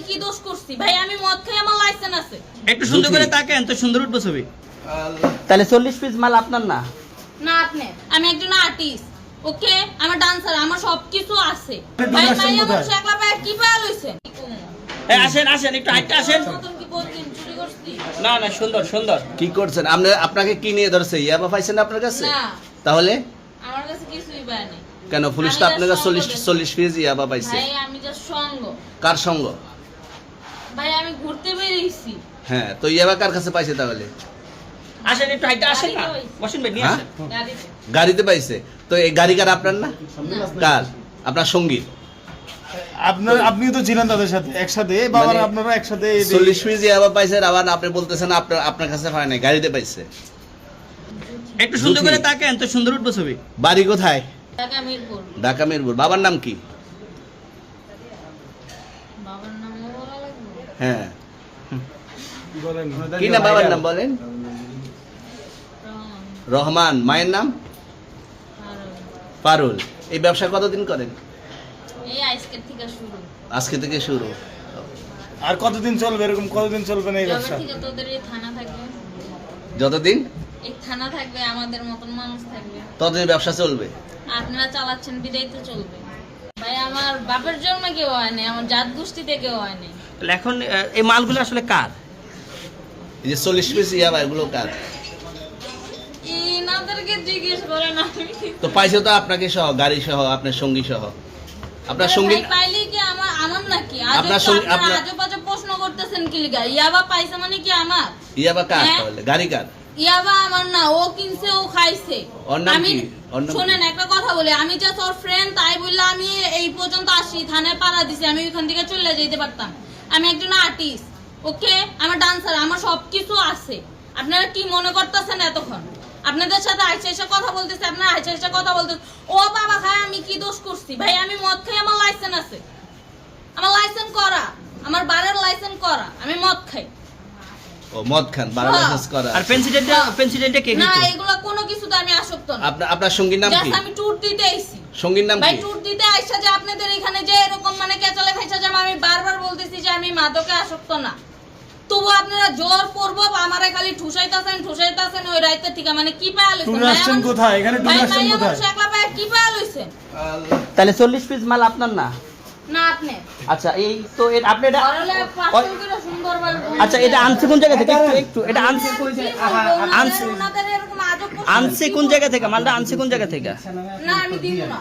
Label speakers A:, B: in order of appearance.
A: কি দোষ করছি ভাই? আমি মদ খাই, আমার লাইসেন্স আছে।
B: একটু সুন্দর করে তাকান তো সুন্দর উঠবো ছবি।
C: তাহলে 40 পিস মাল আপনার না?
A: না আপনি। আমি একজন আর্টিস্ট, ওকে? আমার ডান্সার, আমার সবকিছু আছে ভাই। ভাই আমার একলা পায় কি পায় লইছেন?
B: এই আসেন আসেন একটু হাইটটা আসেন।
A: নতুন কি বলছেন চুরি করছি?
B: না না সুন্দর সুন্দর।
C: কি করছেন আপনি? আপনাকে কি নিয়ে ধরছে? ইয়াবা পাইছেন আপনার কাছে?
A: না,
C: তাহলে
A: আমার কাছে কিছুই পায় নাই
C: কেন পুলিশ তো আপনার কাছে 40 পিস ইয়াবা পাইছে?
A: ভাই। আমি জাস্ট সঙ্গ।
C: কার সঙ্গ?
A: ভাই আমি ঘুরতে বেরিয়েছি।
C: হ্যাঁ, তো ইয়াবা কার কাছে পাইছে তাহলে?
B: আসেন একটু হাইটটা আসেন না। বসেন ভাই নিয়ে
C: হ্যাঁ?
B: আসেন।
A: গাড়িতে।
C: গাড়িতে পাইছে? তো এই গাড়ি কার আপনার না? কার? আপনার সঙ্গী?
D: আপনিও তো ছিলেন তাদের সাথে একসাথে, বাবার আপনারা একসাথে
C: 40 পিস ইয়াবা পাইছে, আবার আপনি বলতেছেন আপনার কাছে পায় নাই, গাড়িতে পাইছে।
B: একটু সুন্দর করে তাকান তো সুন্দর উঠবো ছবি।
C: বাড়ি কোথায়?
A: ঢাকা মিরপুর।
C: ঢাকা মিরপুর। বাবার নাম কি?
A: বাবার নাম বলা লাগবে?
C: হ্যাঁ,
D: বলেন
C: কি না বাবার নাম বলেন?
A: রহমান।
C: রহমান। মায়ের নাম?
A: আর
C: পারুল। এই ব্যবসা কতদিন করেন?
A: এই আজকের থেকে শুরু।
C: আজকে থেকে শুরু।
D: আর কতদিন চলবে এরকম? কতদিন চলবে না এই
A: যবে
D: ব্যবসা?
A: থেকে তোদের এই থানা থাকবে,
C: যতদিন
A: এই থানা থাকবে, আমাদের মতন মানুষ থাকবে,
C: ততদিন ব্যবসা চলবে।
A: আপনারা চালাচ্ছেন বিদায় তো চলবে। ভাই আমার বাপের জন্ম কেউ হয় নাই, আমার জাত গোষ্ঠীতে কেউ হয় নাই।
B: তাহলে এখন এই মালগুলো আসলে কার?
C: এই যে 40 পিস ইয়াবা, এগুলো কার?
A: ইনাদেরকে জিজ্ঞেস করেন। আমি
C: তো পাইছে তো আপনাকে সহ, গাড়ি সহ, আপনার সঙ্গী সহ। আপনার সঙ্গী
A: ভাই পাইলে কি আমার নাকি?
C: আপনার সঙ্গী-
A: আপনারা
C: আপনার-
A: আজব আজব প্রশ্ন করতেছেন কি লিগা? ইয়াবা পাইছে মানে কি আমার?
C: ইয়াবা কার
A: হ্যাঁ?
C: তাহলে? গাড়ি কার?
A: ইয়াবা আমার না, ও কিনছে, ও খাইছে।
C: ওর নাম
A: আমি
C: কি? ওর নাম
A: শুনেন একটা কথা বলি, আমি জাস্ট ওর ফ্রেন্ড, তাই বললে আমি এই পর্যন্ত আসি, থানায় পাড়া দিছি, আমি ওইখান থেকে চলে যেতে পারতাম। আমি একজন আর্টিস্ট, ওকে? আমার ডান্সার, আমার সবকিছু আছে। আপনারা কি মনে করতেছেন এতক্ষণ? আপনাদের সাথে আইসা এসে কথা বলতেছে, আপনারা আইসা এসে কথা বলতেছে। ও বাবা খায়, আমি কি দোষ করছি ভাই? আমি মদ খাই, আমার লাইসেন্স আছে। আমার লাইসেন্স করা, আমার বারের লাইসেন্স করা। আমি মদ খাই।
C: ও মদ খান, বারো
A: হ্যাঁ।
C: লাইসেন্স করা।
B: আর পেন্সিডেন্টটা কে
A: না,
B: দিত?
A: এগুলো কোনো কিছুতে আমি আসক্ত না।
C: আপনার সঙ্গীর নাম কি?
A: জাস্ট আমি ট্যুর দিতে আইছি
C: সঙ্গীর নাম
A: ভাই।
C: কি?
A: ট্যুর দিতে আইসা যে আপনাদের এখানে যে এরকম মানে কেচালে খাইছা, যে আমি বারবার বলতেছি যে আমি মাদকে আসক্ত না, তবু আপনারা জোর করবো আমারে খালি ঠুসাইতাছেন ওই রাইতে ঠিক। মানে কি পায়া লইছেন
D: ট্যুরে আসছেন কোথায়? এখানে ট্যুরে আসছেন কোথায়?
A: একলা পায়া কি পায়া লইছেন?
C: তাহলে 40 পিস মাল আপনার না?
A: না আপনি
C: আচ্ছা, এই তো আপনি এটা
A: ঘরলে পাঁচশো করে সুন্দর বলবো।
C: আচ্ছা, এটা আনছে কোন জায়গা থেকে? একটু এটা আনছে আনছে
A: ওনাদের এরকম আজব প্রশ্ন-
C: আনছে কোন জায়গা থেকে? মালটা আনছে কোন জায়গা থেকে?
A: না আমি দিব না।